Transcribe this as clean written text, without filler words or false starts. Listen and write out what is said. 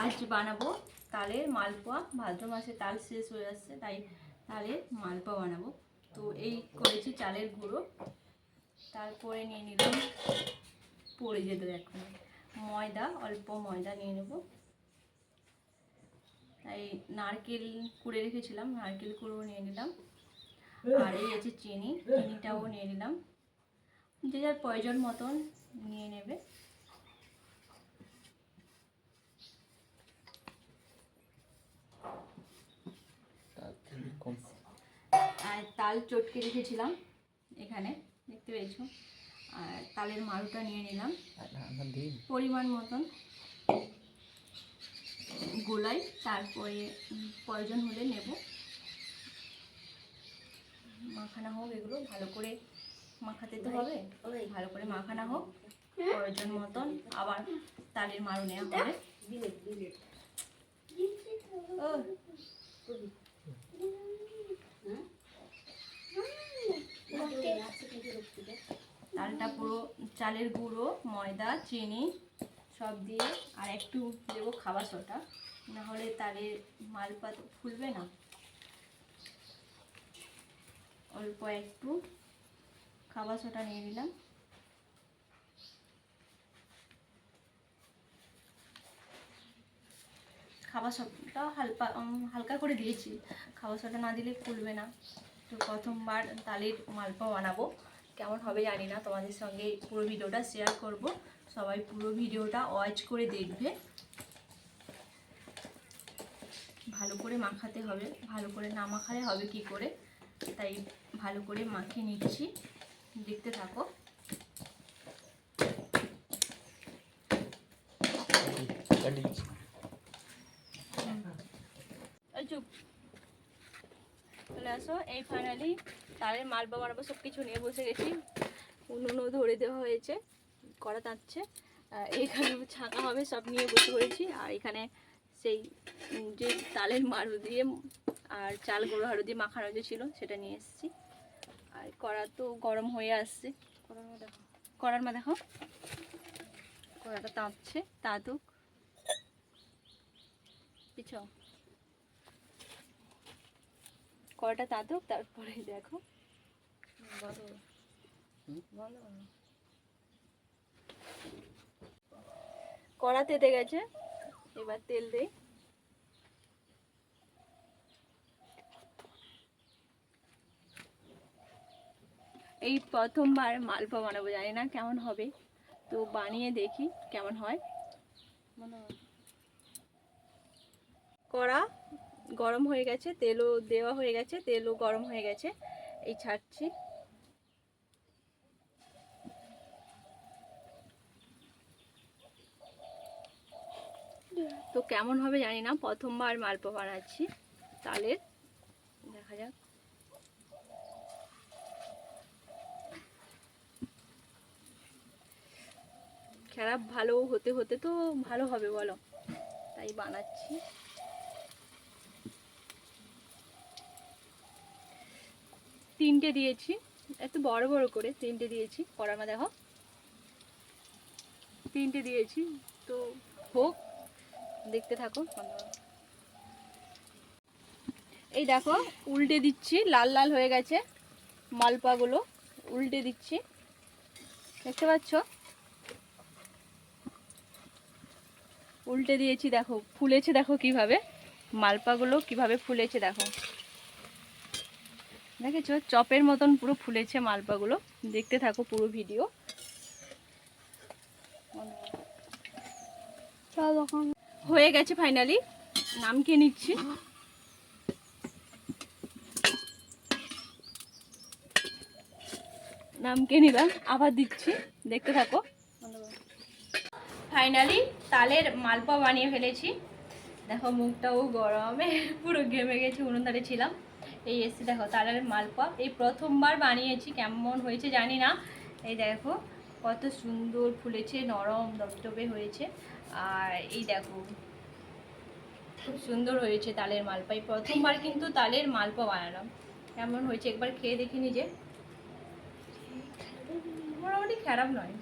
আজ বানাবো তালের মালপোয়া। ভাদ্র মাসে তাল শেষ হয়ে আসছে, তাই তালের মালপোয়া বানাবো। তো এই করেছি চালের গুঁড়ো, তারপরে নিয়ে নিলাম, পড়ে যেত এখন, ময়দা, অল্প ময়দা নিয়ে নেব। তাই নারকেল কুড়ে রেখেছিলাম, নারকেল কুড়ো নিয়ে নিলাম। আর এই আছে চিনি, চিনিটাও নিয়ে নিলাম, যে যার প্রয়োজন মতন নিয়ে নেবে। আর তাল চটকে রেখেছিলাম এখানে, দেখতে পেয়েছো। আর তালের মালুটা নিয়ে নিলাম পরিমাণ মতন, গোলাই, তারপরে প্রয়োজন হলে নেব। মাখানা হোক, এগুলো ভালো করে মাখাতে তো হবে, ভালো করে মাখানা হোক। প্রয়োজন মতন আবার তালের মালু নেওয়া হবে। তালটা পুরো চালের গুঁড়ো, ময়দা, চিনি সব দিয়ে, আর একটু দেবো খাবার সোডা, না হলে তালের মালপোয়া তো ফুলবে না। অল্প একটু খাবার সোডা নিয়ে নিলাম। খাবার সোডাটা হালকা করে দিয়েছি, খাবার সোডা না দিলে ফুলবে না। তো প্রথমবার তালের মালপোয়া বানাবো, কেমন হবে জানি না, তোমাদের সঙ্গে পুরো ভিডিওটা শেয়ার করব। সবাই পুরো ভিডিওটা ওয়াচ করে দেখবে। ভালো করে মাখাতে হবে, ভালো করে না মাখালে হবে কি করে, তাই ভালো করে মাখিয়ে নিচ্ছি, দেখতে থাকো। চুপ চলে আসো। এই ফাইনালি তালের মালপোয়া বানাবো, সব কিছু নিয়ে বসে গেছি। উনুনও ধরে দেওয়া হয়েছে, কড়া তাঁতছে, এইখানে ছাঁকা হবে, সব নিয়ে বসে পড়েছি। আর এখানে সেই যে তালের মালু দিয়ে আর চাল গুঁড়ো হাড়ু দিয়ে মাখানো যে ছিল সেটা নিয়ে এসেছি। আর কড়া তো গরম হয়ে আসছে, কড়ার মা দেখো, কড়াটা তাঁতছে, তাঁতুক পিছাও, কড়াটা তাঁতুক, তারপরে দেখো। কড়া তেতে গেছে, এবার তেল দেই। এই প্রথমবার মালপোয়া বানাবো, জানি না কেমন হবে, তো বানিয়ে দেখি কেমন হয়। কড়া গরম হয়ে গেছে, তেলও দেওয়া হয়ে গেছে, তেলও গরম হয়ে গেছে, এই ছাড়ছি। তো কেমন হবে জানি না, প্রথমবার মালপোয়া বানাচ্ছি তালের, দেখা যাক। খারাপ ভালো হতে হতে তো ভালো হবে বলো, তাই বানাচ্ছি। তিনটে দিয়েছি, একটু বড় বড় করে তিনটে দিয়েছি, কড়ার মধ্যে দেখো তিনটে দিয়েছি। তো হোক, দেখতে থাকো। এই দেখো উল্টে দিচ্ছি, লাল লাল হয়ে গেছে মালপোয়াগুলো, উল্টে দিচ্ছি, দেখতে পাচ্ছ, উল্টে দিয়েছি। দেখো ফুলেছে, দেখো কিভাবে মালপোয়াগুলো কিভাবে ফুলেছে, দেখো দেখেছো, চপের মতন পুরো ফুলেছে মালপোয়াগুলো। দেখতে থাকো পুরো ভিডিও। হয়ে গেছে ফাইনালি, নামকে নিচ্ছি। নামকে নিলাম, আবার দিচ্ছি, দেখতে থাকো। ফাইনালি তালের মালপোয়া বানিয়ে ফেলেছি, দেখো মুখটাও গরমে পুরো ঘেমে গেছে, উনুন ধারে ছিলাম, এই এসছি। দেখো তালের মালপোয়া এই প্রথমবার বানিয়েছি, কেমন হয়েছে জানি না। এই দেখো কত সুন্দর ফুলেছে, নরম দপদপে হয়েছে। আর এই দেখো খুব সুন্দর হয়েছে তালের মালপোয়া, এই প্রথমবার কিন্তু তালের মালপোয়া বানালাম। কেমন হয়েছে একবার খেয়ে দেখে নিজে, মোটামুটি খারাপ নয়।